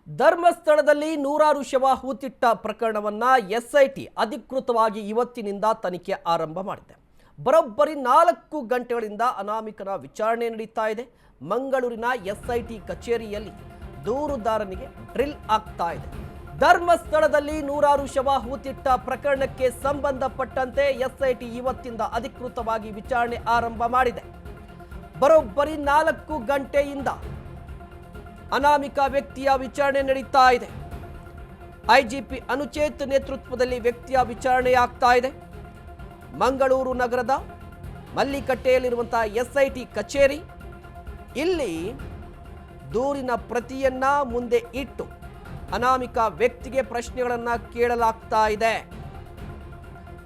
ಧರ್ಮಸ್ಥಳದಲ್ಲಿ ನೂರಾರು ಶವ ಹೂತಿಟ್ಟ ಪ್ರಕರಣವನ್ನ ಎಸ್ಐಟಿ ಅಧಿಕೃತವಾಗಿ ಇವತ್ತಿನಿಂದ ತನಿಖೆ ಆರಂಭ ಮಾಡಿದೆ. ಬರೋಬ್ಬರಿ 4 ಗಂಟೆಗಳಿಂದ ಅನಾಮಿಕನ ವಿಚಾರಣೆ ನಡೀತಾ ಇದೆ. ಮಂಗಳೂರಿನ ಎಸ್ಐಟಿ ಕಚೇರಿಯಲ್ಲಿ ದೂರುದಾರನಿಗೆ ಡ್ರಿಲ್ ಆಗ್ತಾ ಇದೆ. ಧರ್ಮಸ್ಥಳದಲ್ಲಿ ನೂರಾರು ಶವ ಹೂತಿಟ್ಟ ಪ್ರಕರಣಕ್ಕೆ ಸಂಬಂಧಪಟ್ಟಂತೆ ಎಸ್ಐಟಿ ಇವತ್ತಿಂದ ಅಧಿಕೃತವಾಗಿ ವಿಚಾರಣೆ ಆರಂಭ ಮಾಡಿದೆ. ಬರೋಬ್ಬರಿ 4 ಗಂಟೆಯಿಂದ ಅನಾಮಿಕ ವ್ಯಕ್ತಿಯ ವಿಚಾರಣೆ ನಡೀತಾ ಇದೆ. ಐಜಿಪಿ ಅನುಚೇತ್ ನೇತೃತ್ವದಲ್ಲಿ ವ್ಯಕ್ತಿಯ ವಿಚಾರಣೆ ಆಗ್ತಾ ಇದೆ. ಮಂಗಳೂರು ನಗರದ ಮಲ್ಲಿಕಟ್ಟೆಯಲ್ಲಿರುವಂತಹ ಎಸ್ಐಟಿ ಕಚೇರಿ ಇಲ್ಲಿ ದೂರಿನ ಪ್ರತಿಯನ್ನ ಮುಂದೆ ಇಟ್ಟು ಅನಾಮಿಕ ವ್ಯಕ್ತಿಗೆ ಪ್ರಶ್ನೆಗಳನ್ನು ಕೇಳಲಾಗ್ತಾ ಇದೆ.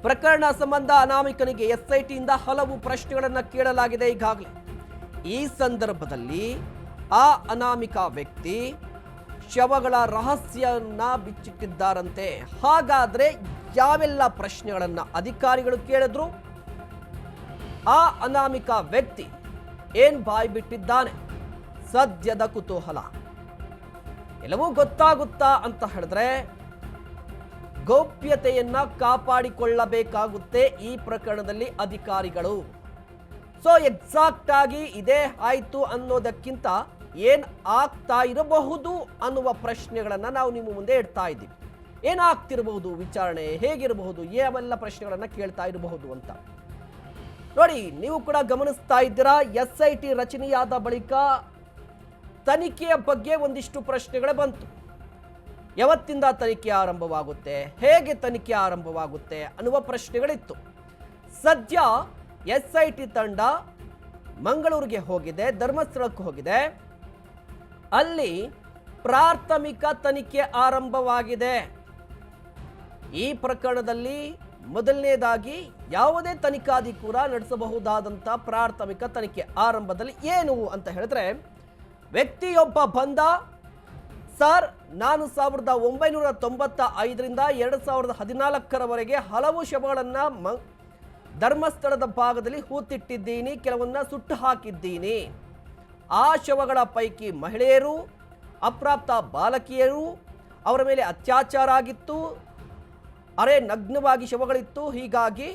ಪ್ರಕರಣ ಸಂಬಂಧ ಅನಾಮಿಕನಿಗೆ ಎಸ್ಐಟಿಯಿಂದ ಹಲವು ಪ್ರಶ್ನೆಗಳನ್ನು ಕೇಳಲಾಗಿದೆ ಈಗಾಗಲೇ. ಈ ಸಂದರ್ಭದಲ್ಲಿ ಆ ಅನಾಮಿಕ ವ್ಯಕ್ತಿ ಶವಗಳ ರಹಸ್ಯವನ್ನ ಬಿಚ್ಚಿಟ್ಟಿದ್ದಾರಂತೆ. ಹಾಗಾದ್ರೆ ಯಾವೆಲ್ಲ ಪ್ರಶ್ನೆಗಳನ್ನ ಅಧಿಕಾರಿಗಳು ಕೇಳಿದ್ರು, ಆ ಅನಾಮಿಕ ವ್ಯಕ್ತಿ ಏನ್ ಬಾಯಿ ಬಿಟ್ಟಿದ್ದಾನೆ, ಸದ್ಯದ ಕುತೂಹಲ ಎಲ್ಲವೂ ಗೊತ್ತಾಗುತ್ತಾ ಅಂತ ಹೇಳಿದ್ರೆ ಗೌಪ್ಯತೆಯನ್ನ ಕಾಪಾಡಿಕೊಳ್ಳಬೇಕಾಗುತ್ತೆ ಈ ಪ್ರಕರಣದಲ್ಲಿ ಅಧಿಕಾರಿಗಳು. ಸೊ ಎಕ್ಸಾಕ್ಟ್ ಆಗಿ ಇದೇ ಆಯ್ತು ಅನ್ನೋದಕ್ಕಿಂತ ಏನ್ ಆಗ್ತಾ ಇರಬಹುದು ಅನ್ನುವ ಪ್ರಶ್ನೆಗಳನ್ನ ನಾವು ನಿಮ್ಮ ಮುಂದೆ ಇಡ್ತಾ ಇದ್ದೀವಿ. ಏನಾಗ್ತಿರಬಹುದು, ವಿಚಾರಣೆ ಹೇಗಿರಬಹುದು, ಯಾವೆಲ್ಲ ಪ್ರಶ್ನೆಗಳನ್ನ ಕೇಳ್ತಾ ಇರಬಹುದು ಅಂತ ನೋಡಿ. ನೀವು ಕೂಡ ಗಮನಿಸ್ತಾ ಇದ್ದೀರಾ, ಎಸ್ಐಟಿ ರಚನೆಯಾದ ಬಳಿಕ ತನಿಖೆಯ ಬಗ್ಗೆ ಒಂದಿಷ್ಟು ಪ್ರಶ್ನೆಗಳೇ ಬಂತು. ಯಾವತ್ತಿಂದ ತನಿಖೆ ಆರಂಭವಾಗುತ್ತೆ, ಹೇಗೆ ತನಿಖೆ ಆರಂಭವಾಗುತ್ತೆ ಅನ್ನುವ ಪ್ರಶ್ನೆಗಳಿತ್ತು. ಸದ್ಯ ಎಸ್ಐಟಿ ತಂಡ ಮಂಗಳೂರಿಗೆ ಹೋಗಿದೆ, ಧರ್ಮಸ್ಥಳಕ್ಕೆ ಹೋಗಿದೆ. ಅಲ್ಲಿ ಪ್ರಾಥಮಿಕ ತನಿಖೆ ಆರಂಭವಾಗಿದೆ. ಈ ಪ್ರಕರಣದಲ್ಲಿ ಮೊದಲನೇದಾಗಿ ಯಾವುದೇ ತನಿಖಾಧಿಕಾರಿ ನಡೆಸಬಹುದಾದಂಥ ಪ್ರಾಥಮಿಕ ತನಿಖೆ ಆರಂಭದಲ್ಲಿ ಏನು ಅಂತ ಹೇಳಿದ್ರೆ, ವ್ಯಕ್ತಿಯೊಬ್ಬ ಬಂದ, ಸರ್ ನಾನು 1995ರಿಂದ 2014ರವರೆಗೆ ಹಲವು ಶವಗಳನ್ನು ಧರ್ಮಸ್ಥಳದ ಭಾಗದಲ್ಲಿ ಹೂತಿಟ್ಟಿದ್ದೀನಿ, ಕೆಲವನ್ನ ಸುಟ್ಟು ಹಾಕಿದ್ದೀನಿ. ಆ ಶವಗಳ ಪೈಕಿ ಮಹಿಳೆಯರು, ಅಪ್ರಾಪ್ತ ಬಾಲಕಿಯರು, ಅವರ ಮೇಲೆ ಅತ್ಯಾಚಾರ ಆಗಿತ್ತು, ಅರೆ ನಗ್ನವಾಗಿ ಶವಗಳಿತ್ತು. ಹೀಗಾಗಿ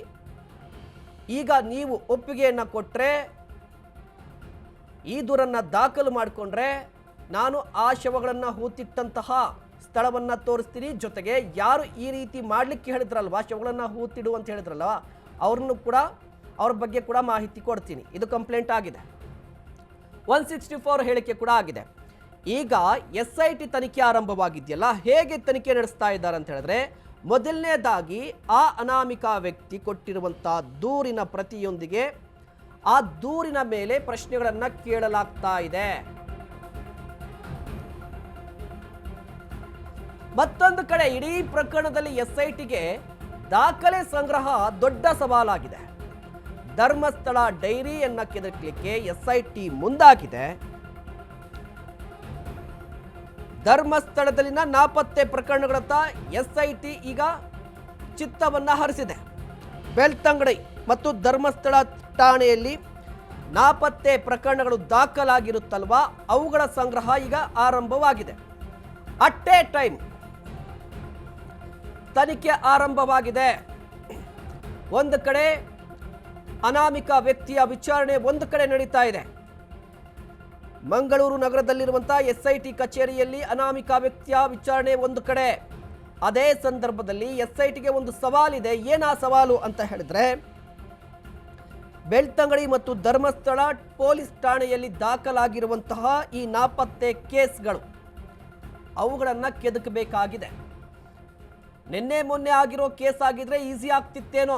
ಈಗ ನೀವು ಒಪ್ಪಿಗೆಯನ್ನು ಕೊಟ್ಟರೆ, ಈ ದೂರನ್ನು ದಾಖಲು ಮಾಡಿಕೊಂಡ್ರೆ ನಾನು ಆ ಶವಗಳನ್ನು ಹೂತಿಟ್ಟಂತಹ ಸ್ಥಳವನ್ನು ತೋರಿಸ್ತೀನಿ. ಜೊತೆಗೆ ಯಾರು ಈ ರೀತಿ ಮಾಡಲಿಕ್ಕೆ ಹೇಳಿದ್ರಲ್ವಾ, ಶವಗಳನ್ನು ಹೂತಿಡು ಅಂತ ಹೇಳಿದ್ರಲ್ವ, ಅವ್ರ ಬಗ್ಗೆ ಕೂಡ ಮಾಹಿತಿ ಕೊಡ್ತೀನಿ. ಇದು ಕಂಪ್ಲೇಂಟ್ ಆಗಿದೆ. 164 ಹೇಳಿಕೆ ಕೂಡ ಆಗಿದೆ. ಈಗ ಎಸ್ಐಟಿ ತನಿಖೆ ಆರಂಭವಾಗಿದೆಯಲ್ಲ, ಹೇಗೆ ತನಿಖೆ ನಡೆಸ್ತಾ ಇದ್ದಾರೆ ಅಂತ ಹೇಳಿದ್ರೆ, ಮೊದಲನೇದಾಗಿ ಆ ಅನಾಮಿಕ ವ್ಯಕ್ತಿ ಕೊಟ್ಟಿರುವಂತಹ ದೂರಿನ ಪ್ರತಿಯೊಂದಿಗೆ ಆ ದೂರಿನ ಮೇಲೆ ಪ್ರಶ್ನೆಗಳನ್ನು ಕೇಳಲಾಗ್ತಾ ಇದೆ. ಮತ್ತೊಂದು ಕಡೆ ಇಡೀ ಪ್ರಕರಣದಲ್ಲಿ ಎಸ್ಐಟಿಗೆ ದಾಖಲೆ ಸಂಗ್ರಹ ದೊಡ್ಡ ಸವಾಲಾಗಿದೆ. ಧರ್ಮಸ್ಥಳ ಡೈರಿಯನ್ನ ಕೆದಕಲಿಕ್ಕೆ ಎಸ್ಐಟಿ ಮುಂದಾಗಿದೆ. ಧರ್ಮಸ್ಥಳದಲ್ಲಿನ ನಾಪತ್ತೆ ಪ್ರಕರಣಗಳತ್ತ ಎಸ್ಐಟಿ ಈಗ ಚಿತ್ತವನ್ನ ಹರಿಸಿದೆ. ಬೆಳ್ತಂಗಡಿ ಮತ್ತು ಧರ್ಮಸ್ಥಳ ಠಾಣೆಯಲ್ಲಿ ನಾಪತ್ತೆ ಪ್ರಕರಣಗಳು ದಾಖಲಾಗಿರುತ್ತಲ್ವಾ, ಅವುಗಳ ಸಂಗ್ರಹ ಈಗ ಆರಂಭವಾಗಿದೆ. ಅಟ್ ಎ ಟೈಮ್ ತನಿಖೆ ಆರಂಭವಾಗಿದೆ. ಒಂದು ಕಡೆ ಅನಾಮಿಕ ವ್ಯಕ್ತಿಯ ವಿಚಾರಣೆ ಒಂದು ಕಡೆ ನಡೀತಾ ಇದೆ. ಮಂಗಳೂರು ನಗರದಲ್ಲಿರುವಂತಹ ಎಸ್ಐಟಿ ಕಚೇರಿಯಲ್ಲಿ ಅನಾಮಿಕ ವ್ಯಕ್ತಿಯ ವಿಚಾರಣೆ ಒಂದು ಕಡೆ. ಅದೇ ಸಂದರ್ಭದಲ್ಲಿ ಎಸ್ಐಟಿಗೆ ಒಂದು ಸವಾಲಿದೆ. ಏನಾ ಸವಾಲು ಅಂತ ಹೇಳಿದ್ರೆ, ಬೆಳ್ತಂಗಡಿ ಮತ್ತು ಧರ್ಮಸ್ಥಳ ಪೊಲೀಸ್ ಠಾಣೆಯಲ್ಲಿ ದಾಖಲಾಗಿರುವಂತಹ ಈ ನಾಪತ್ತೆ ಕೇಸ್ಗಳು, ಅವುಗಳನ್ನು ಕೆದಕಬೇಕಾಗಿದೆ. ನಿನ್ನೆ ಮೊನ್ನೆ ಆಗಿರೋ ಕೇಸ್ ಆಗಿದ್ರೆ ಈಸಿ ಆಗ್ತಿತ್ತೇನೋ,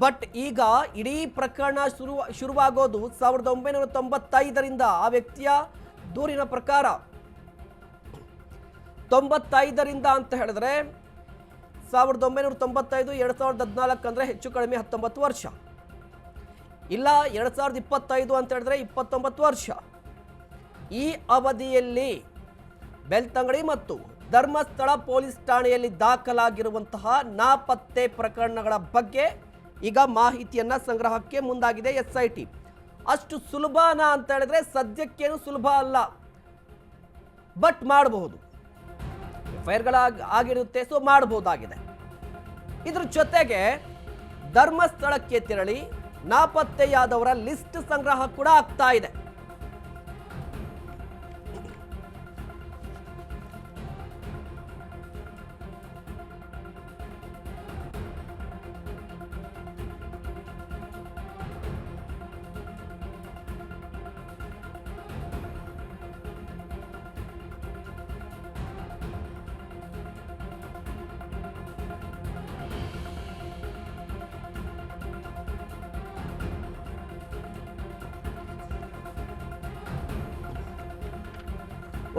ಬಟ್ ಈಗ ಇಡೀ ಪ್ರಕರಣ ಶುರುವಾಗೋದು 1995ರಿಂದ. ಆ ವ್ಯಕ್ತಿಯ ದೂರಿನ ಪ್ರಕಾರ 95ರಿಂದ ಅಂತ ಹೇಳಿದ್ರೆ 1995 2014 ಅಂದರೆ ಹೆಚ್ಚು ಕಡಿಮೆ 19 ವರ್ಷ. ಇಲ್ಲ 2025 ಅಂತ ಹೇಳಿದ್ರೆ 29 ವರ್ಷ. ಈ ಅವಧಿಯಲ್ಲಿ ಬೆಳ್ತಂಗಡಿ ಮತ್ತು ಧರ್ಮಸ್ಥಳ ಪೊಲೀಸ್ ಠಾಣೆಯಲ್ಲಿ ದಾಖಲಾಗಿರುವಂತಹ ನಾಪತ್ತೆ ಪ್ರಕರಣಗಳ ಬಗ್ಗೆ ಈಗ ಮಾಹಿತಿಯನ್ನ ಸಂಗ್ರಹಕ್ಕೆ ಮುಂದಾಗಿದೆ ಎಸ್ಐಟಿ. ಅಷ್ಟು ಸುಲಭನಾ ಅಂತ ಹೇಳಿದ್ರೆ ಸದ್ಯಕ್ಕೇನು ಸುಲಭ ಅಲ್ಲ, ಬಟ್ ಮಾಡಬಹುದು. FIR ಆಗಿರುತ್ತೆ, ಸೊ ಮಾಡಬಹುದಾಗಿದೆ. ಇದ್ರ ಜೊತೆಗೆ ಧರ್ಮಸ್ಥಳಕ್ಕೆ ತೆರಳಿ ನಾಪತ್ತೆಯಾದವರ ಲಿಸ್ಟ್ ಸಂಗ್ರಹ ಕೂಡ ಆಗ್ತಾ ಇದೆ.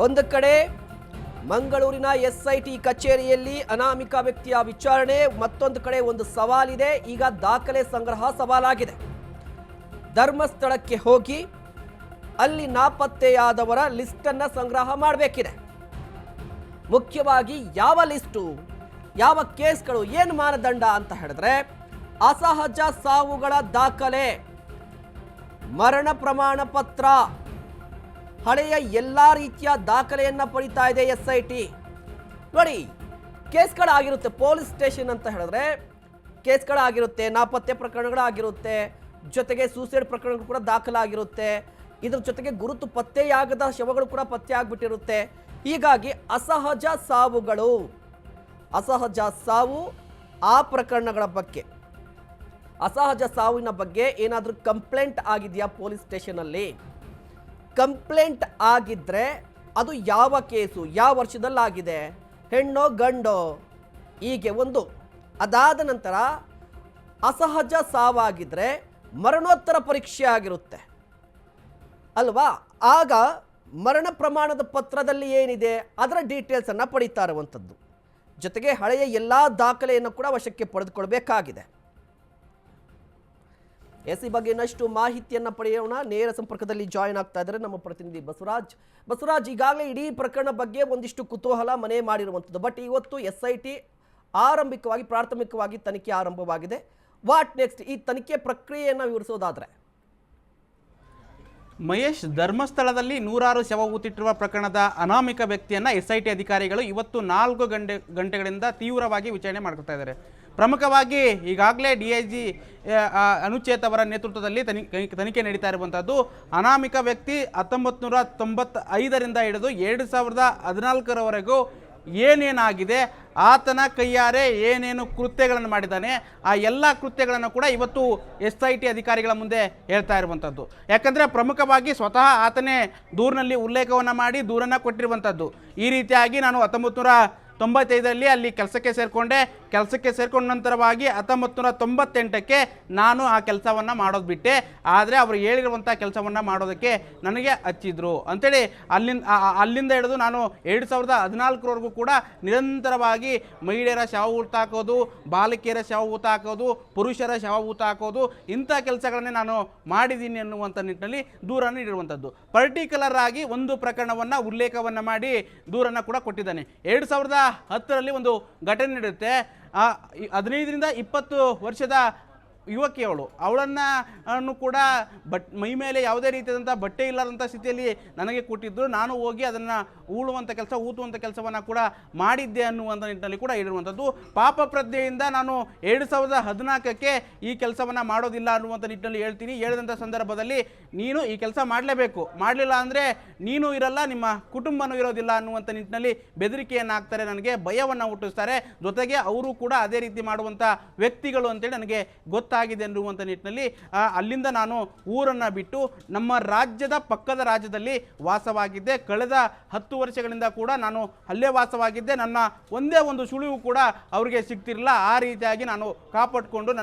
ಒಂದು ಕಡೆ ಮಂಗಳೂರಿನ SIT ಕಚೇರಿಯಲ್ಲಿ ಅನಾಮಿಕ ವ್ಯಕ್ತಿಯ ವಿಚಾರಣೆ, ಮತ್ತೊಂದು ಕಡೆ ಒಂದು ಸವಾಲಿದೆ. ಈಗ ದಾಖಲೆ ಸಂಗ್ರಹ ಸವಾಲಾಗಿದೆ. ಧರ್ಮಸ್ಥಳಕ್ಕೆ ಹೋಗಿ ಅಲ್ಲಿ ನಾಪತ್ತೆಯಾದವರ ಲಿಸ್ಟನ್ನು ಸಂಗ್ರಹ ಮಾಡಬೇಕಿದೆ. ಮುಖ್ಯವಾಗಿ ಯಾವ ಲಿಸ್ಟು, ಯಾವ ಕೇಸ್ಗಳು, ಏನು ಮಾನದಂಡ ಅಂತ ಹೇಳಿದ್ರೆ ಅಸಹಜ ಸಾವುಗಳ ದಾಖಲೆ, ಮರಣ ಪ್ರಮಾಣ ಪತ್ರ, ಹಳೆಯ ಎಲ್ಲ ರೀತಿಯ ದಾಖಲೆಯನ್ನು ಪಡಿತಾ ಇದೆ SIT. ನೋಡಿ, ಕೇಸ್ಗಳಾಗಿರುತ್ತೆ. ಪೊಲೀಸ್ ಸ್ಟೇಷನ್ ಅಂತ ಹೇಳಿದ್ರೆ ಕೇಸ್ಗಳಾಗಿರುತ್ತೆ, ನಾಪತ್ತೆ ಪ್ರಕರಣಗಳಾಗಿರುತ್ತೆ, ಜೊತೆಗೆ ಸೂಸೈಡ್ ಪ್ರಕರಣಗಳು ಕೂಡ ದಾಖಲಾಗಿರುತ್ತೆ. ಇದ್ರ ಜೊತೆಗೆ ಗುರುತು ಪತ್ತೆಯಾಗದ ಶವಗಳು ಕೂಡ ಪತ್ತೆ ಆಗಿಬಿಟ್ಟಿರುತ್ತೆ. ಹೀಗಾಗಿ ಅಸಹಜ ಸಾವು ಆ ಪ್ರಕರಣಗಳ ಬಗ್ಗೆ, ಅಸಹಜ ಸಾವಿನ ಬಗ್ಗೆ ಏನಾದರೂ ಕಂಪ್ಲೇಂಟ್ ಆಗಿದೆಯಾ ಪೊಲೀಸ್ ಸ್ಟೇಷನಲ್ಲಿ? ಕಂಪ್ಲೇಂಟ್ ಆಗಿದ್ರೆ ಅದು ಯಾವ ಕೇಸು, ಯಾವ ವರ್ಷದಲ್ಲಾಗಿದೆ, ಹೆಣ್ಣೋ ಗಂಡೋ, ಹೀಗೆ ಒಂದು. ಅದಾದ ನಂತರ ಅಸಹಜ ಸಾವಾಗಿದ್ರೆ ಮರಣೋತ್ತರ ಪರೀಕ್ಷೆ ಆಗಿರುತ್ತೆ ಅಲ್ವಾ? ಆಗ ಮರಣ ಪ್ರಮಾಣದ ಪತ್ರದಲ್ಲಿ ಏನಿದೆ ಅದರ ಡೀಟೇಲ್ಸನ್ನು ಪಡೀತಾ ಇರುವಂಥದ್ದು. ಜೊತೆಗೆ ಹಳೆಯ ಎಲ್ಲ ದಾಖಲೆಯನ್ನು ಕೂಡ ವಶಕ್ಕೆ ಪಡೆದುಕೊಳ್ಬೇಕಾಗಿದೆ. ಈ ಬಗ್ಗೆ ಇನ್ನಷ್ಟು ಮಾಹಿತಿಯನ್ನು ಪಡೆಯೋಣ. ನೇರ ಸಂಪರ್ಕದಲ್ಲಿ ಜಾಯಿನ್ ಆಗ್ತಾ ಇದ್ದಾರೆ ನಮ್ಮ ಪ್ರತಿನಿಧಿ ಬಸವರಾಜ್. ಈಗಾಗಲೇ ಇಡೀ ಪ್ರಕರಣ ಬಗ್ಗೆ ಒಂದಿಷ್ಟು ಕುತೂಹಲ ಮನೆ ಮಾಡಿರುವಂಥದ್ದು. ಬಟ್ ಇವತ್ತು SIT ಪ್ರಾಥಮಿಕವಾಗಿ ತನಿಖೆ ಆರಂಭವಾಗಿದೆ. What next? ಈ ತನಿಖೆ ಪ್ರಕ್ರಿಯೆಯನ್ನು ವಿವರಿಸೋದಾದ್ರೆ ಮಹೇಶ್, ಧರ್ಮಸ್ಥಳದಲ್ಲಿ ನೂರಾರು ಶವ ಹೂತಿಟ್ಟಿರುವ ಪ್ರಕರಣದ ಅನಾಮಿಕ ವ್ಯಕ್ತಿಯನ್ನು SIT ಅಧಿಕಾರಿಗಳು ಇವತ್ತು 4 ಗಂಟೆಗಳಿಂದ ತೀವ್ರವಾಗಿ ವಿಚಾರಣೆ ಮಾಡ್ಕೊತಾ ಇದ್ದಾರೆ. ಪ್ರಮುಖವಾಗಿ ಈಗಾಗಲೇ DIG ಅನುಚೇತ್ ಅವರ ನೇತೃತ್ವದಲ್ಲಿ ತನಿಖೆ ನಡೀತಾ ಇರುವಂಥದ್ದು. ಅನಾಮಿಕ ವ್ಯಕ್ತಿ 1995ರಿಂದ ಹಿಡಿದು 2014ರವರೆಗೂ ಏನೇನಾಗಿದೆ, ಆತನ ಕೈಯಾರೆ ಏನೇನು ಕೃತ್ಯಗಳನ್ನು ಮಾಡಿದ್ದಾನೆ, ಆ ಎಲ್ಲ ಕೃತ್ಯಗಳನ್ನು ಕೂಡ ಇವತ್ತು SIT ಅಧಿಕಾರಿಗಳ ಮುಂದೆ ಹೇಳ್ತಾ ಇರುವಂಥದ್ದು. ಯಾಕಂದರೆ ಪ್ರಮುಖವಾಗಿ ಸ್ವತಃ ಆತನೇ ದೂರಿನಲ್ಲಿ ಉಲ್ಲೇಖವನ್ನು ಮಾಡಿ ದೂರನ್ನು ಕೊಟ್ಟಿರುವಂಥದ್ದು. ಈ ರೀತಿಯಾಗಿ ನಾನು 1995ರಲ್ಲಿ ಅಲ್ಲಿ ಕೆಲಸಕ್ಕೆ ಸೇರಿಕೊಂಡ ನಂತರವಾಗಿ 1998ಕ್ಕೆ ನಾನು ಆ ಕೆಲಸವನ್ನು ಮಾಡೋದು ಬಿಟ್ಟೆ. ಆದರೆ ಅವರು ಹೇಳಿರುವಂಥ ಕೆಲಸವನ್ನು ಮಾಡೋದಕ್ಕೆ ನನಗೆ ಹಚ್ಚಿದ್ರು ಅಂಥೇಳಿ ಅಲ್ಲಿಂದ ಹಿಡಿದು ನಾನು 2014ರವರೆಗೂ ಕೂಡ ನಿರಂತರವಾಗಿ ಮಹಿಳೆಯರ ಶವ ಹೂತಾಕೋದು, ಬಾಲಕಿಯರ ಶವ ಹೂತಾಕೋದು, ಪುರುಷರ ಶವ ಹೂತಾಕೋದು, ಇಂಥ ಕೆಲಸಗಳನ್ನೇ ನಾನು ಮಾಡಿದ್ದೀನಿ ಅನ್ನುವಂಥ ನಿಟ್ಟಿನಲ್ಲಿ ದೂರನ್ನು ನೀಡಿರುವಂಥದ್ದು. ಪರ್ಟಿಕ್ಯುಲರ್ ಆಗಿ ಒಂದು ಪ್ರಕರಣವನ್ನು ಉಲ್ಲೇಖವನ್ನು ಮಾಡಿ ದೂರನ್ನು ಕೂಡ ಕೊಟ್ಟಿದ್ದಾನೆ. 2010ರಲ್ಲಿ ಒಂದು ಘಟನೆ ನಡೆಯುತ್ತೆ. 15ರಿಂದ 20 ವರ್ಷದ ಯುವಕಿಯವಳು, ಅವಳನ್ನು ಕೂಡ ಮೈ ಮೇಲೆ ಯಾವುದೇ ರೀತಿಯಾದಂಥ ಬಟ್ಟೆ ಇಲ್ಲದಂಥ ಸ್ಥಿತಿಯಲ್ಲಿ ನನಗೆ ಕೊಟ್ಟಿದ್ದು, ನಾನು ಹೋಗಿ ಅದನ್ನು ಊತುವಂಥ ಕೆಲಸವನ್ನು ಕೂಡ ಮಾಡಿದ್ದೆ ಅನ್ನುವಂಥ ನಿಟ್ಟಿನಲ್ಲಿ ಕೂಡ ಹೇಳಿರುವಂಥದ್ದು. ಪಾಪ ಪ್ರಜ್ಞೆಯಿಂದ ನಾನು 2014ಕ್ಕೆ ಈ ಕೆಲಸವನ್ನು ಮಾಡೋದಿಲ್ಲ ಅನ್ನುವಂಥ ನಿಟ್ಟಿನಲ್ಲಿ ಹೇಳ್ತೀನಿ. ಹೇಳಿದಂಥ ಸಂದರ್ಭದಲ್ಲಿ ನೀನು ಈ ಕೆಲಸ ಮಾಡಲೇಬೇಕು, ಮಾಡಲಿಲ್ಲ ಅಂದರೆ ನೀನು ಇರಲ್ಲ, ನಿಮ್ಮ ಕುಟುಂಬನೂ ಇರೋದಿಲ್ಲ ಅನ್ನುವಂಥ ನಿಟ್ಟಿನಲ್ಲಿ ಬೆದರಿಕೆಯನ್ನು ಹಾಕ್ತಾರೆ, ನನಗೆ ಭಯವನ್ನು ಹುಟ್ಟಿಸ್ತಾರೆ. ಜೊತೆಗೆ ಅವರು ಕೂಡ ಅದೇ ರೀತಿ ಮಾಡುವಂಥ ವ್ಯಕ್ತಿಗಳು ಅಂತೇಳಿ ನನಗೆ ಗೊತ್ತಾಗಿದೆ ಅನ್ನುವಂಥ ನಿಟ್ಟಿನಲ್ಲಿ ಅಲ್ಲಿಂದ ನಾನು ಊರನ್ನು ಬಿಟ್ಟು ನಮ್ಮ ರಾಜ್ಯದ ಪಕ್ಕದ ರಾಜ್ಯದಲ್ಲಿ ವಾಸವಾಗಿದ್ದೆ. ಕಳೆದ 10 ವರ್ಷಗಳಿಂದ ಕೂಡ ನಾನು ಅಲ್ಲೇ ವಾಸವಾಗಿದ್ದೆ. ನನ್ನ ಒಂದೇ ಒಂದು ಸುಳಿವು ಕೂಡ ಅವರಿಗೆ ಸಿಗ್ತಿರಲಿಲ್ಲ. ಆ ರೀತಿಯಾಗಿ ನಾನು ಕಾಪಾಡಿಕೊಂಡು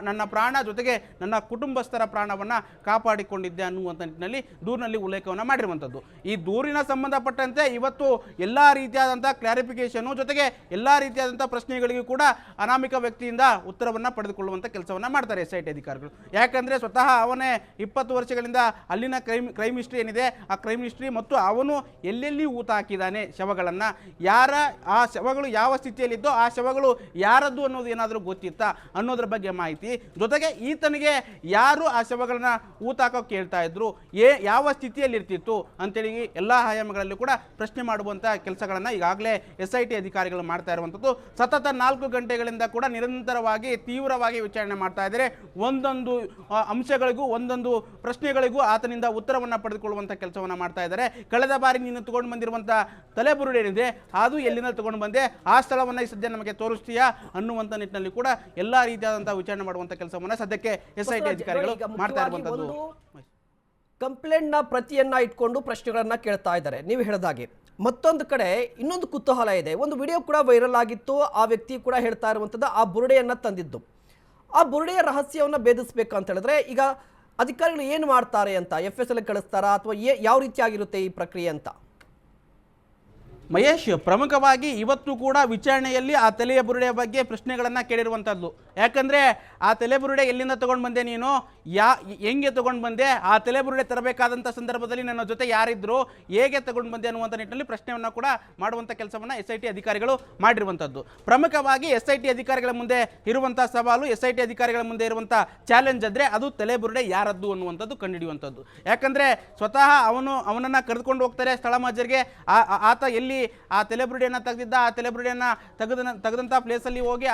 ನನ್ನ ಪ್ರಾಣ ಜೊತೆಗೆ ನನ್ನ ಕುಟುಂಬಸ್ಥರ ಪ್ರಾಣವನ್ನು ಕಾಪಾಡಿಕೊಂಡಿದ್ದೆ ಅನ್ನುವಂಥ ನಿಟ್ಟಿನಲ್ಲಿ ದೂರಿನಲ್ಲಿ ಉಲ್ಲೇಖವನ್ನು ಮಾಡಿರುವಂಥದ್ದು. ಈ ದೂರಿನ ಸಂಬಂಧಪಟ್ಟಂತೆ ಇವತ್ತು ಎಲ್ಲ ರೀತಿಯಾದಂಥ ಕ್ಲಾರಿಫಿಕೇಷನು ಜೊತೆಗೆ ಎಲ್ಲ ರೀತಿಯಾದಂಥ ಪ್ರಶ್ನೆಗಳಿಗೂ ಕೂಡ ಅನಾಮಿಕ ವ್ಯಕ್ತಿಯಿಂದ ಉತ್ತರವನ್ನು ಪಡೆದುಕೊಳ್ಳುವಂಥ ಕೆಲಸವನ್ನು ಮಾಡ್ತಾರೆ SIT ಅಧಿಕಾರಿಗಳು. ಯಾಕಂದರೆ ಸ್ವತಃ ಅವನೇ 20 ವರ್ಷಗಳಿಂದ ಅಲ್ಲಿನ ಕ್ರೈಮ್ ಹಿಸ್ಟ್ರಿ ಏನಿದೆ ಆ ಕ್ರೈಮ್ ಹಿಸ್ಟ್ರಿ ಮತ್ತು ಅವನು ಎಲ್ಲೆಲ್ಲಿ ಊತ ಹಾಕಿದ್ದಾನೆ ಶವಗಳನ್ನು, ಆ ಶವಗಳು ಯಾವ ಸ್ಥಿತಿಯಲ್ಲಿದ್ದೋ ಆ ಶವಗಳು ಯಾರದ್ದು ಅನ್ನೋದು ಏನಾದರೂ ಗೊತ್ತಿತ್ತಾ ಅನ್ನೋದ್ರ ಬಗ್ಗೆ ಮಾಹಿತಿ, ಜೊತೆಗೆ ಈತನಿಗೆ ಯಾರು ಆ ಶವಗಳನ್ನ ಊತ ಹಾಕೋಕೆ ಕೇಳ್ತಾ ಇದ್ರು, ಯಾವ ಸ್ಥಿತಿಯಲ್ಲಿ ಇರ್ತಿತ್ತು ಅಂತೇಳಿ ಎಲ್ಲ ಆಯಾಮಗಳಲ್ಲಿ ಕೂಡ ಪ್ರಶ್ನೆ ಮಾಡುವಂಥ ಕೆಲಸಗಳನ್ನು ಈಗಾಗಲೇ SIT ಅಧಿಕಾರಿಗಳು ಮಾಡ್ತಾ ಇರುವಂಥದ್ದು. ಸತತ 4 ಗಂಟೆಗಳಿಂದ ಕೂಡ ನಿರಂತರವಾಗಿ ತೀವ್ರವಾಗಿ ವಿಚಾರಣೆ ಮಾಡ್ತಾ ಇದ್ದಾರೆ. ಒಂದೊಂದು ಅಂಶಗಳಿಗೂ ಒಂದೊಂದು ಪ್ರಶ್ನೆಗಳಿಗೂ ಆತನಿಂದ ಉತ್ತರವನ್ನು ಪಡೆದುಕೊಳ್ಳುವಂಥ ಕೆಲಸವನ್ನು ಮಾಡ್ತಾ ಇದ್ದಾರೆ. ಕಳೆದ ಬಾರಿ ನೀನು ತಗೊಂಡು ಬಂದಿರುವಂಥ ತಲೆಬುರುಡೆ ಏನಿದೆ ಅದು ಎಲ್ಲಿಂದ ತಗೊಂಡು ಬಂದೆ, ಆ ಸ್ಥಳವನ್ನು ಈ ಸದ್ಯ ನಮಗೆ ತೋರಿಸ್ತೀಯಾ ಅನ್ನುವಂಥ ನಿಟ್ಟಿನಲ್ಲಿ ಕೂಡ ಎಲ್ಲ ರೀತಿಯಾದಂಥ ವಿಚಾರಣೆ ಮಾಡುವಂಥ ಕೆಲಸವನ್ನು ಸದ್ಯಕ್ಕೆ SIT ಅಧಿಕಾರಿಗಳು ಮಾಡ್ತಾ ಇರುವಂಥದ್ದು. ಕಂಪ್ಲೇಂಟ್ನ ಪ್ರತಿಯನ್ನ ಇಟ್ಕೊಂಡು ಪ್ರಶ್ನೆಗಳನ್ನ ಕೇಳ್ತಾ ಇದ್ದಾರೆ ನೀವು ಹೇಳಿದಾಗೆ. ಮತ್ತೊಂದು ಕಡೆ ಇನ್ನೊಂದು ಕುತೂಹಲ ಇದೆ. ಒಂದು ವಿಡಿಯೋ ಕೂಡ ವೈರಲ್ ಆಗಿತ್ತು. ಆ ವ್ಯಕ್ತಿ ಕೂಡ ಹೇಳ್ತಾ ಇರುವಂಥದ್ದು ಆ ಬುರುಡೆಯನ್ನ ತಂದಿದ್ದು. ಆ ಬುರುಡೆಯ ರಹಸ್ಯವನ್ನು ಭೇದಿಸಬೇಕು ಅಂತ ಹೇಳಿದ್ರೆ ಈಗ ಅಧಿಕಾರಿಗಳು ಏನು ಮಾಡ್ತಾರೆ ಅಂತ FSL ಕಳಿಸ್ತಾರಾ ಅಥವಾ ಯಾವ ರೀತಿಯಾಗಿರುತ್ತೆ ಈ ಪ್ರಕ್ರಿಯೆ ಅಂತ? ಮಹೇಶ್, ಪ್ರಮುಖವಾಗಿ ಇವತ್ತು ಕೂಡ ವಿಚಾರಣೆಯಲ್ಲಿ ಆ ತಲೆಯ ಬುರುಡೆಯ ಬಗ್ಗೆ ಪ್ರಶ್ನೆಗಳನ್ನು ಕೇಳಿರುವಂಥದ್ದು. ಯಾಕಂದರೆ ಆ ತಲೆಬುರುಡೆ ಎಲ್ಲಿಂದ ತೊಗೊಂಡು ಬಂದೆ, ನೀನು ಹೆಂಗೆ ತೊಗೊಂಡು ಬಂದೆ, ಆ ತಲೆಬುರುಡೆ ತರಬೇಕಾದಂಥ ಸಂದರ್ಭದಲ್ಲಿ ನನ್ನ ಜೊತೆ ಯಾರಿದ್ರು, ಹೇಗೆ ತೊಗೊಂಡು ಬಂದೆ ಅನ್ನುವಂಥ ನಿಟ್ಟಿನಲ್ಲಿ ಪ್ರಶ್ನೆಯನ್ನು ಕೂಡ ಮಾಡುವಂಥ ಕೆಲಸವನ್ನು SIT ಅಧಿಕಾರಿಗಳು ಮಾಡಿರುವಂಥದ್ದು. ಪ್ರಮುಖವಾಗಿ SIT ಅಧಿಕಾರಿಗಳ ಮುಂದೆ ಇರುವಂಥ ಸವಾಲು, SIT ಅಧಿಕಾರಿಗಳ ಮುಂದೆ ಇರುವಂಥ ಚಾಲೆಂಜ್ ಅಂದರೆ ಅದು ತಲೆಬುರುಡೆ ಯಾರದ್ದು ಅನ್ನುವಂಥದ್ದು ಕಂಡುಹಿಡಿಯುವಂಥದ್ದು. ಯಾಕಂದರೆ ಸ್ವತಃ ಅವನನ್ನು ಕರೆದುಕೊಂಡು ಹೋಗ್ತಾರೆ ಸ್ಥಳ ಮಹಜರಿಗೆ. ಆತ ಎಲ್ಲಿ ಆ ತಲೆಬುರುಡೆಯನ್ನು ತೆಗೆದಿದ್ದ, ಆ ತಲೆಬುರುಡೆಯನ್ನು ತೆಗೆದಂಥ ಪ್ಲೇಸಲ್ಲಿ ಹೋಗಿ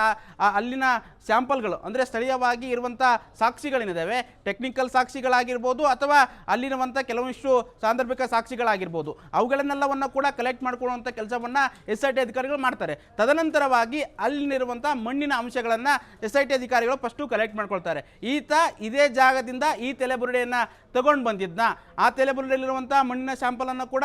ಅಲ್ಲಿನ ಸ್ಯಾಂಪಲ್ಗಳು ಅಂದರೆ ಸ್ಥಳೀಯವಾಗಿ ಇರುವಂಥ ಸಾಕ್ಷಿಗಳೇನಿದ್ದಾವೆ, ಟೆಕ್ನಿಕಲ್ ಸಾಕ್ಷಿಗಳಾಗಿರ್ಬೋದು ಅಥವಾ ಅಲ್ಲಿರುವಂಥ ಕೆಲವೊಂದಿಷ್ಟು ಸಾಂದರ್ಭಿಕ ಸಾಕ್ಷಿಗಳಾಗಿರ್ಬೋದು, ಅವುಗಳನ್ನೆಲ್ಲವನ್ನು ಕೂಡ ಕಲೆಕ್ಟ್ ಮಾಡ್ಕೊಳ್ಳುವಂಥ ಕೆಲಸವನ್ನು SIT ಅಧಿಕಾರಿಗಳು ಮಾಡ್ತಾರೆ. ತದನಂತರವಾಗಿ ಅಲ್ಲಿರುವಂಥ ಮಣ್ಣಿನ ಅಂಶಗಳನ್ನು SIT ಅಧಿಕಾರಿಗಳು ಫಸ್ಟು ಕಲೆಕ್ಟ್ ಮಾಡ್ಕೊಳ್ತಾರೆ. ಈತ ಇದೇ ಜಾಗದಿಂದ ಈ ತಲೆಬುರುಡೆಯನ್ನು ತಗೊಂಡು ಬಂದಿದ್ನ, ಆ ತಲೆಬುರುಡೆಯಲ್ಲಿರುವಂಥ ಮಣ್ಣಿನ ಸ್ಯಾಂಪಲನ್ನು ಕೂಡ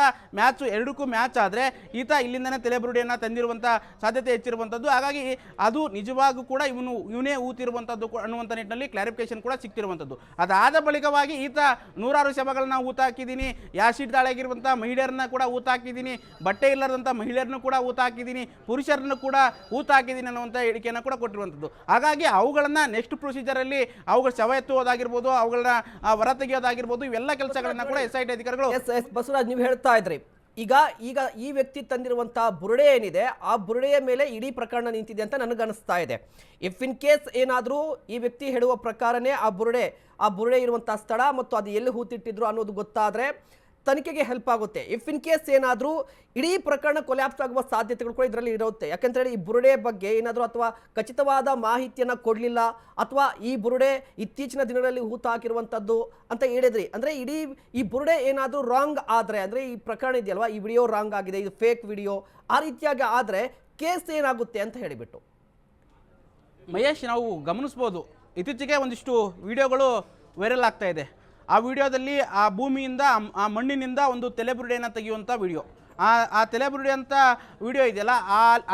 ಎರಡಕ್ಕೂ ಮ್ಯಾಚ್ ಆದರೆ ಈತ ಇಲ್ಲಿಂದನೇ ತಲೆಬುರುಡೆಯನ್ನು ತಂದಿರುವಂಥ ಸಾಧ್ಯತೆ ಹೆಚ್ಚಿರುವಂಥದ್ದು. ಹಾಗಾಗಿ ಅದು ನಿಜವಾಗೂ ಕೂಡ ಇವನೇ ಊತಿರುವಂಥದ್ದು ಅನ್ನುವಂಥ ನಿಟ್ಟಿನಲ್ಲಿ ಕ್ಲಾರಿಫಿಕೇಶನ್ ಕೂಡ ಸಿಗ್ತಿರುವಂಥದ್ದು. ಅದಾದ ಬಳಿಕವಾಗಿ ಈತ 100 ಶವಗಳನ್ನ ಊತ ಹಾಕಿದ್ದೀನಿ, ಯಾಸಿಡ್ ದಾಳಿಯಾಗಿರುವಂಥ ಮಹಿಳೆಯರನ್ನ ಕೂಡ ಊತ ಹಾಕಿದ್ದೀನಿ, ಬಟ್ಟೆ ಇಲ್ಲದಂಥ ಮಹಿಳೆಯರನ್ನು ಕೂಡ ಊತ ಹಾಕಿದ್ದೀನಿ, ಪುರುಷರನ್ನು ಕೂಡ ಊತ ಹಾಕಿದ್ದೀನಿ ಅನ್ನುವಂಥ ಹೇಳಿಕೆಯನ್ನು ಕೂಡ ಕೊಟ್ಟಿರುವಂಥದ್ದು. ಹಾಗಾಗಿ ಅವುಗಳನ್ನು ನೆಕ್ಸ್ಟ್ ಪ್ರೊಸೀಜರಲ್ಲಿ ಅವುಗಳ ಶವ ಎತ್ತುವುದಾಗಿರ್ಬೋದು, ಅವುಗಳನ್ನ ಹೊರತೆಗೆಯೋದಾಗಿರ್ಬೋದು, ಇವೆಲ್ಲ ಕೆಲಸಗಳನ್ನ ಕೂಡ SIT ಅಧಿಕಾರಿಗಳು. ಬಸವರಾಜ್, ನೀವು ಹೇಳ್ತಾ ಇದ್ರಿ ಈಗ ಈ ವ್ಯಕ್ತಿ ತಂದಿರುವಂತಹ ಬುರುಡೆ ಏನಿದೆ ಆ ಬುರುಡೆಯ ಮೇಲೆ ಇಡೀ ಪ್ರಕರಣ ನಿಂತಿದೆ ಅಂತ ನನಗನ್ನಿಸ್ತಾ ಇದೆ. ಇಫ್ ಇನ್ ಕೇಸ್ ಏನಾದರೂ ಈ ವ್ಯಕ್ತಿ ಹೇಳುವ ಪ್ರಕಾರನೇ ಆ ಬುರುಡೆ ಇರುವಂತಹ ಸ್ಥಳ ಮತ್ತು ಅದು ಎಲ್ಲಿ ಹೂತಿಟ್ಟಿದ್ರು ಅನ್ನೋದು ಗೊತ್ತಾದರೆ ತನಿಖೆಗೆ ಹೆಲ್ಪ್ ಆಗುತ್ತೆ. ಇಫ್ ಇನ್ ಕೇಸ್ ಏನಾದರೂ ಇಡೀ ಪ್ರಕರಣ ಕೊಲ್ಯಾಪ್ಸ್ ಆಗುವ ಸಾಧ್ಯತೆಗಳು ಕೂಡ ಇದರಲ್ಲಿ ಇರುತ್ತೆ. ಯಾಕಂತೇಳಿ ಈ ಬುರುಡೆ ಬಗ್ಗೆ ಏನಾದರೂ ಅಥವಾ ಖಚಿತವಾದ ಮಾಹಿತಿಯನ್ನು ಕೊಡಲಿಲ್ಲ ಅಥವಾ ಈ ಬುರುಡೆ ಇತ್ತೀಚಿನ ದಿನಗಳಲ್ಲಿ ಹೂತ ಹಾಕಿರುವಂಥದ್ದು ಅಂತ ಹೇಳಿದ್ರಿ. ಅಂದರೆ ಇಡೀ ಈ ಬುರುಡೆ ಏನಾದರೂ ರಾಂಗ್ ಆದರೆ, ಅಂದರೆ ಈ ಪ್ರಕರಣ ಇದೆಯಲ್ವಾ, ಈ ವಿಡಿಯೋ ರಾಂಗ್ ಆಗಿದೆ, ಇದು ಫೇಕ್ ವಿಡಿಯೋ, ಆ ರೀತಿಯಾಗಿ ಆದರೆ ಕೇಸ್ ಏನಾಗುತ್ತೆ ಅಂತ ಹೇಳಿಬಿಟ್ಟು ಮಹೇಶ್, ನಾವು ಗಮನಿಸ್ಬೋದು ಇತ್ತೀಚೆಗೆ ಒಂದಿಷ್ಟು ವಿಡಿಯೋಗಳು ವೈರಲ್ ಆಗ್ತಾ ಇದೆ. ಆ ವಿಡಿಯೋದಲ್ಲಿ ಆ ಭೂಮಿಯಿಂದ ಆ ಮಣ್ಣಿನಿಂದ ಒಂದು ತಲೆಬುರುಡೆಯನ್ನು ತೆಗೆಯುವಂಥ ವಿಡಿಯೋ, ಆ ತಲೆಬುರುಡೆ ಅಂತ ವಿಡಿಯೋ ಇದೆಯಲ್ಲ,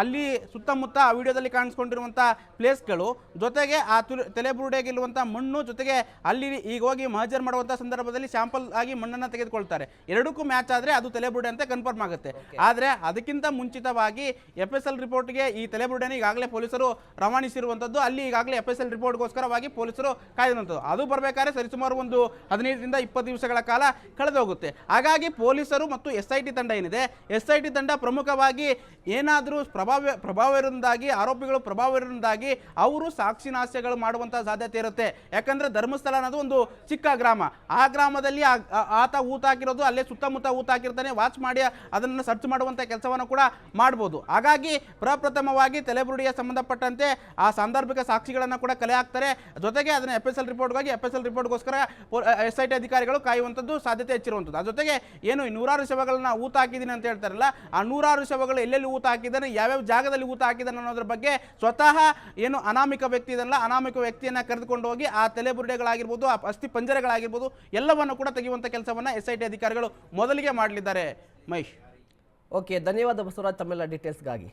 ಅಲ್ಲಿ ಸುತ್ತಮುತ್ತ ಆ ವಿಡಿಯೋದಲ್ಲಿ ಕಾಣಿಸ್ಕೊಂಡಿರುವಂಥ ಪ್ಲೇಸ್ಗಳು ಜೊತೆಗೆ ಆ ತಲೆಬುರುಡೆಗಿರುವಂಥ ಮಣ್ಣು ಜೊತೆಗೆ ಅಲ್ಲಿ ಈಗ ಹೋಗಿ ಮಹಜರ್ ಮಾಡುವಂಥ ಸಂದರ್ಭದಲ್ಲಿ ಸ್ಯಾಂಪಲ್ ಆಗಿ ಮಣ್ಣನ್ನು ತೆಗೆದುಕೊಳ್ತಾರೆ. ಎರಡಕ್ಕೂ ಮ್ಯಾಚ್ ಆದರೆ ಅದು ತಲೆಬುರುಡೆ ಅಂತ ಕನ್ಫರ್ಮ್ ಆಗುತ್ತೆ. ಆದರೆ ಅದಕ್ಕಿಂತ ಮುಂಚಿತವಾಗಿ FSL ರಿಪೋರ್ಟ್ಗೆ ಈ ತಲೆಬುರುಡೆನ ಈಗಾಗಲೇ ಪೊಲೀಸರು ರವಾನಿಸಿರುವಂಥದ್ದು. ಅಲ್ಲಿ ಈಗಾಗಲೇ FSL ರಿಪೋರ್ಟ್ಗೋಸ್ಕರವಾಗಿ ಪೊಲೀಸರು ಕಾಯ್ದಿರುವಂಥದ್ದು. ಅದು ಬರಬೇಕಾದ್ರೆ ಸರಿಸುಮಾರು ಒಂದು 15ರಿಂದ 20 ದಿವಸಗಳ ಕಾಲ ಕಳೆದೋಗುತ್ತೆ. ಹಾಗಾಗಿ ಪೊಲೀಸರು ಮತ್ತು SIT ತಂಡ ಏನಿದೆ, SIT ತಂಡ ಪ್ರಮುಖವಾಗಿ ಏನಾದರೂ ಪ್ರಭಾವವಿರುವುದಾಗಿ ಆರೋಪಿಗಳು ಪ್ರಭಾವವಿರುವುದಾಗಿ ಅವರು ಸಾಕ್ಷಿನಾಸ್ಯಗಳು ಮಾಡುವಂಥ ಸಾಧ್ಯತೆ ಇರುತ್ತೆ. ಯಾಕಂದರೆ ಧರ್ಮಸ್ಥಳ ಅನ್ನೋದು ಒಂದು ಚಿಕ್ಕ ಗ್ರಾಮ. ಆ ಗ್ರಾಮದಲ್ಲಿ ಆತ ಊತ ಹಾಕಿರೋದು, ಅಲ್ಲೇ ಸುತ್ತಮುತ್ತ ಊತ ಹಾಕಿರ್ತಾನೆ, ವಾಚ್ ಮಾಡಿ ಅದನ್ನು ಸರ್ಚ್ ಮಾಡುವಂಥ ಕೆಲಸವನ್ನು ಕೂಡ ಮಾಡ್ಬೋದು. ಹಾಗಾಗಿ ಪ್ರಪ್ರಥಮವಾಗಿ ತಲೆಬುರುಡೆಯ ಸಂಬಂಧಪಟ್ಟಂತೆ ಆ ಸಾಂದರ್ಭಿಕ ಸಾಕ್ಷಿಗಳನ್ನು ಕೂಡ ಕಲೆ ಹಾಕ್ತಾರೆ. ಜೊತೆಗೆ ಅದನ್ನು FSL ರಿಪೋರ್ಟ್ಗಾಗಿ FSL ರಿಪೋರ್ಟ್ಗೋಸ್ಕರ SIT ಅಧಿಕಾರಿಗಳು ಕಾಯುವಂಥದ್ದು ಸಾಧ್ಯತೆ ಹೆಚ್ಚಿರುವಂಥದ್ದು. ಆ ಜೊತೆಗೆ ಏನು 100 ಶವಗಳನ್ನ ಊತ ಹಾಕಿದ್ದೀನಿ ಅಂತ ಹೇಳ್ತಾರಲ್ಲ, ಆ 100 ಶವಗಳು ಎಲ್ಲೆಲ್ಲಿ ಊತ ಹಾಕಿದ್ದಾನೆ, ಯಾವ್ಯಾವ ಜಾಗದಲ್ಲಿ ಊತ ಹಾಕಿದ್ದಾನೆ ಅನ್ನೋದ್ರ ಬಗ್ಗೆ ಸ್ವತಃ ಏನು ಅನಾಮಿಕ ವ್ಯಕ್ತಿ ಇದಲ್ಲ, ಅನಾಮಿಕ ವ್ಯಕ್ತಿಯನ್ನು ಕರೆದುಕೊಂಡು ಹೋಗಿ ಆ ತಲೆಬುರುಡೆಗಳಾಗಿರ್ಬೋದು, ಆ ಅಸ್ಥಿ ಪಂಜರಗಳಾಗಿರ್ಬೋದು ಎಲ್ಲವನ್ನು ಕೂಡ ತೆಗೆಯುವಂಥ ಕೆಲಸವನ್ನು SIT ಅಧಿಕಾರಿಗಳು ಮೊದಲಿಗೆ ಮಾಡಲಿದ್ದಾರೆ. ಮಹೇಶ್, ಓಕೆ, ಧನ್ಯವಾದ ಬಸವರಾಜ್ ತಮ್ಮೆಲ್ಲ ಡೀಟೇಲ್ಸ್ಗಾಗಿ.